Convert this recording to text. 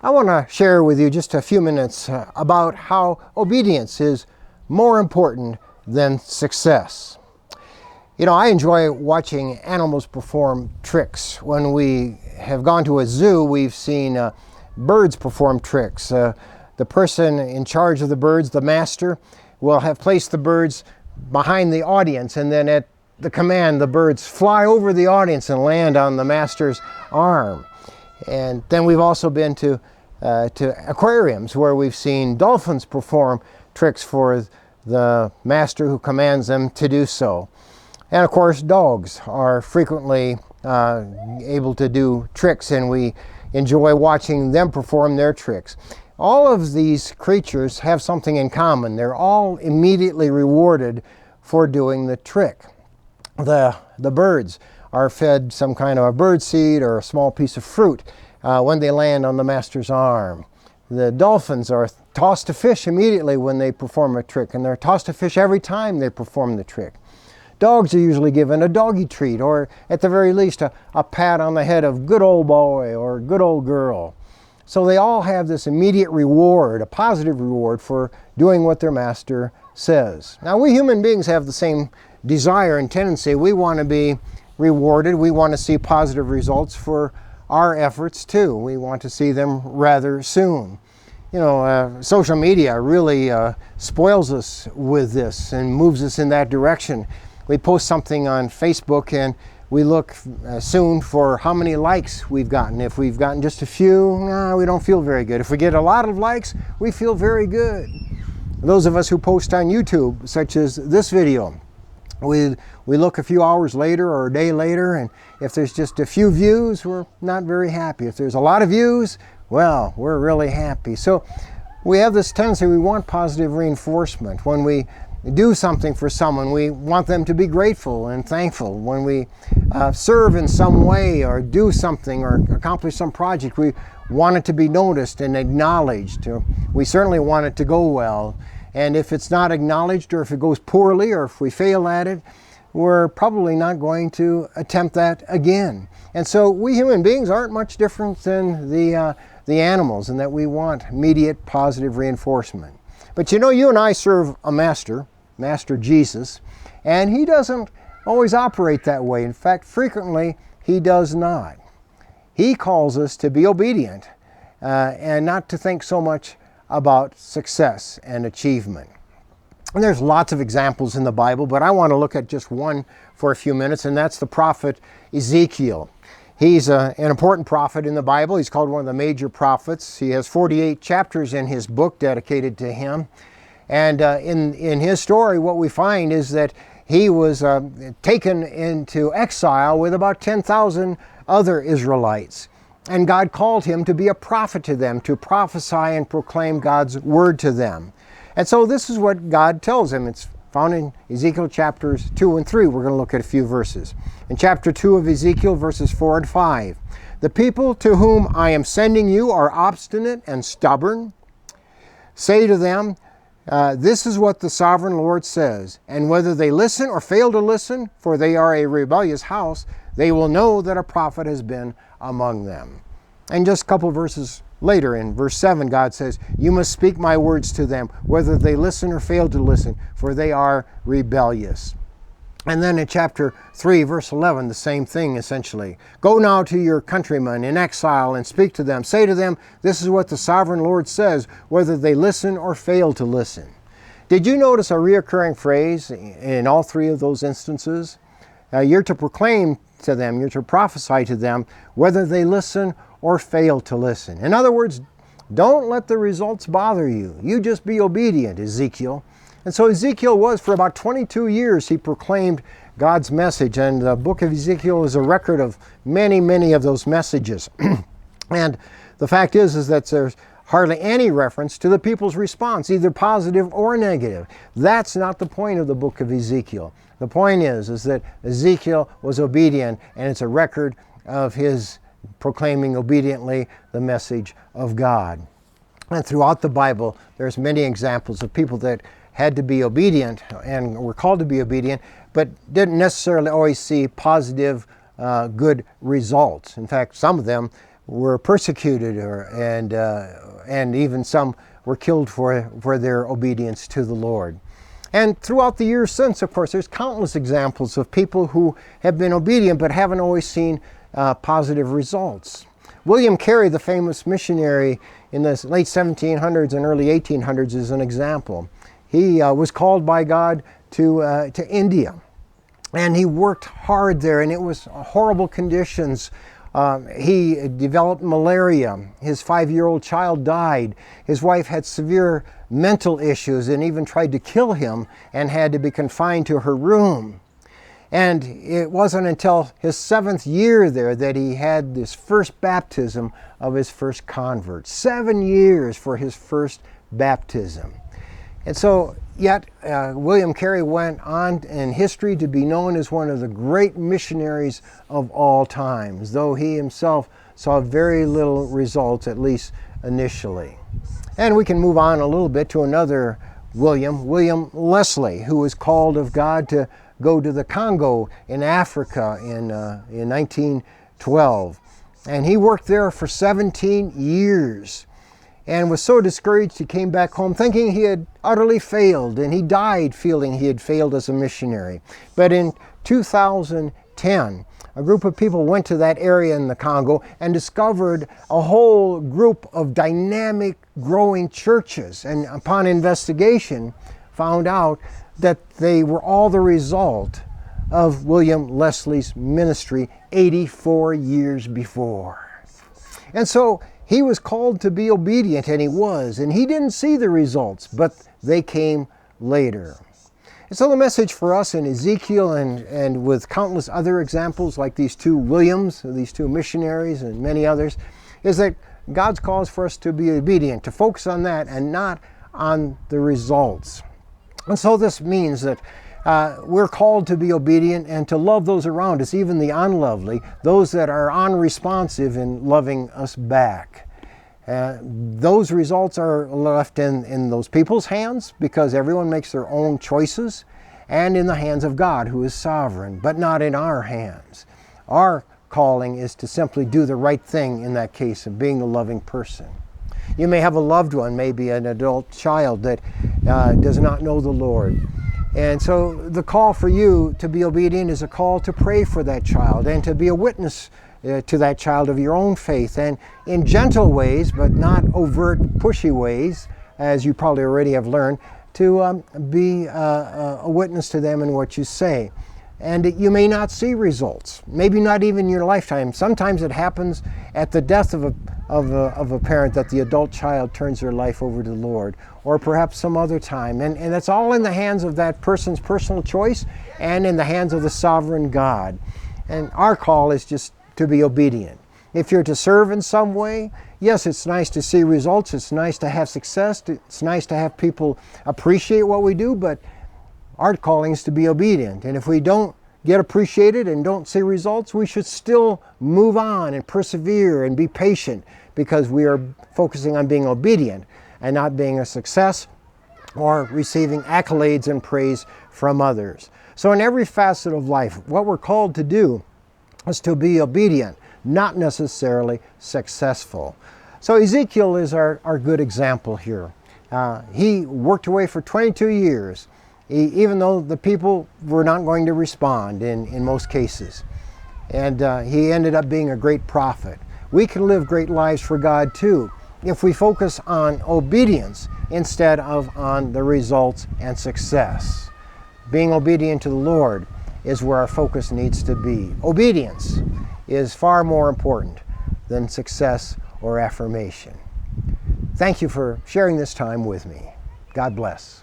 I want to share with you just a few minutes about how obedience is more important than success. You know, I enjoy watching animals perform tricks. When we have gone to a zoo, we've seen birds perform tricks. The person in charge of the birds, the master, will have placed the birds behind the audience, and then at the command, the birds fly over the audience and land on the master's arm. And then we've also been to aquariums where we've seen dolphins perform tricks for the master who commands them to do so. And of course, dogs are frequently able to do tricks, and we enjoy watching them perform their tricks. All of these creatures have something in common. They're all immediately rewarded for doing the trick. The birds are fed some kind of a bird seed or a small piece of fruit when they land on the master's arm. The dolphins are tossed to fish immediately when they perform a trick, and they're tossed to fish every time they perform the trick. Dogs are usually given a doggy treat, or at the very least a pat on the head of good old boy or good old girl. So they all have this immediate reward, a positive reward for doing what their master says. Now we human beings have the same desire and tendency. We want to be rewarded. We want to see positive results for our efforts too. We want to see them rather soon. You know, social media really spoils us with this and moves us in that direction. We post something on Facebook and we look soon for how many likes we've gotten. If we've gotten just a few, we don't feel very good. If we get a lot of likes, we feel very good. Those of us who post on YouTube, such as this video, we look a few hours later or a day later, and if there's just a few views, we're not very happy. If there's a lot of views, well, we're really happy. So we have this tendency, we want positive reinforcement. When we do something for someone, we want them to be grateful and thankful. When we serve in some way or do something or accomplish some project, we want it to be noticed and acknowledged. We certainly want it to go well. And if it's not acknowledged, or if it goes poorly, or if we fail at it, we're probably not going to attempt that again. And so we human beings aren't much different than the animals, in that we want immediate positive reinforcement. But you know, you and I serve a master, Master Jesus, and he doesn't always operate that way. In fact, frequently he does not. He calls us to be obedient and not to think so much about success and achievement. And there's lots of examples in the Bible, but I want to look at just one for a few minutes, and that's the prophet Ezekiel. He's an important prophet in the Bible. He's called one of the major prophets. He has 48 chapters in his book dedicated to him. And in his story, what we find is that he was taken into exile with about 10,000 other Israelites. And God called him to be a prophet to them, to prophesy and proclaim God's word to them. And so this is what God tells him. It's found in Ezekiel chapters 2 and 3. We're going to look at a few verses. In chapter 2 of Ezekiel, verses 4 and 5. The people to whom I am sending you are obstinate and stubborn. Say to them, this is what the sovereign Lord says. And whether they listen or fail to listen, for they are a rebellious house, they will know that a prophet has been among them. And just a couple verses later, in verse 7, God says, you must speak my words to them, whether they listen or fail to listen, for they are rebellious. And then in chapter 3, verse 11, the same thing essentially. Go now to your countrymen in exile and speak to them. Say to them, this is what the sovereign Lord says, whether they listen or fail to listen. Did you notice a reoccurring phrase in all three of those instances? You're to proclaim to them, you're to prophesy to them, whether they listen or fail to listen. In other words, don't let the results bother you. You just be obedient, Ezekiel. And so Ezekiel was, for about 22 years, he proclaimed God's message. And the book of Ezekiel is a record of many, many of those messages. And the fact is that there's hardly any reference to the people's response, either positive or negative. That's not the point of the book of Ezekiel. The point is that Ezekiel was obedient, and it's a record of his proclaiming obediently the message of God. And throughout the Bible, there's many examples of people that had to be obedient and were called to be obedient, but didn't necessarily always see positive, good results. In fact, some of them were persecuted, and even some were killed for their obedience to the Lord. And throughout the years since, of course, there's countless examples of people who have been obedient but haven't always seen positive results. William Carey, the famous missionary in the late 1700s and early 1800s, is an example. He was called by God to India, and he worked hard there, and it was horrible conditions. He developed malaria. His 5-year-old child died. His wife had severe mental issues and even tried to kill him and had to be confined to her room. And it wasn't until his 7th year there that he had this first baptism of his first convert. 7 years for his first baptism. And so, yet, William Carey went on in history to be known as one of the great missionaries of all times, though he himself saw very little results, at least initially. And we can move on a little bit to another William Wesley, who was called of God to go to the Congo in Africa in 1912. And he worked there for 17 years and was so discouraged he came back home thinking he had utterly failed, and he died feeling he had failed as a missionary. But in 2010, a group of people went to that area in the Congo and discovered a whole group of dynamic, growing churches, and upon investigation found out that they were all the result of William Wesley's ministry 84 years before. And so he was called to be obedient, and he was, and he didn't see the results, but they came later. And so the message for us in Ezekiel and with countless other examples like these two Williams, these two missionaries and many others, is that God's calls for us to be obedient, to focus on that and not on the results. And so this means that we're called to be obedient and to love those around us, even the unlovely, those that are unresponsive in loving us back. Those results are left in those people's hands, because everyone makes their own choices, and in the hands of God, who is sovereign, but not in our hands. Our calling is to simply do the right thing in that case of being a loving person. You may have a loved one, maybe an adult child that does not know the Lord. And so the call for you to be obedient is a call to pray for that child and to be a witness to that child of your own faith, and in gentle ways, but not overt, pushy ways, as you probably already have learned, to be a witness to them in what you say. And you may not see results, maybe not even in your lifetime. Sometimes it happens at the death of a parent that the adult child turns their life over to the Lord, or perhaps some other time. And that's all in the hands of that person's personal choice and in the hands of the sovereign God. And our call is just to be obedient. If you're to serve in some way, yes, it's nice to see results, it's nice to have success, it's nice to have people appreciate what we do, but our calling is to be obedient. And if we don't get appreciated and don't see results, we should still move on and persevere and be patient, because we are focusing on being obedient and not being a success or receiving accolades and praise from others. So in every facet of life, what we're called to do is to be obedient, not necessarily successful. So Ezekiel is our good example here. He worked away for 22 years. Even though the people were not going to respond in most cases. And he ended up being a great prophet. We can live great lives for God too, if we focus on obedience instead of on the results and success. Being obedient to the Lord is where our focus needs to be. Obedience is far more important than success or affirmation. Thank you for sharing this time with me. God bless.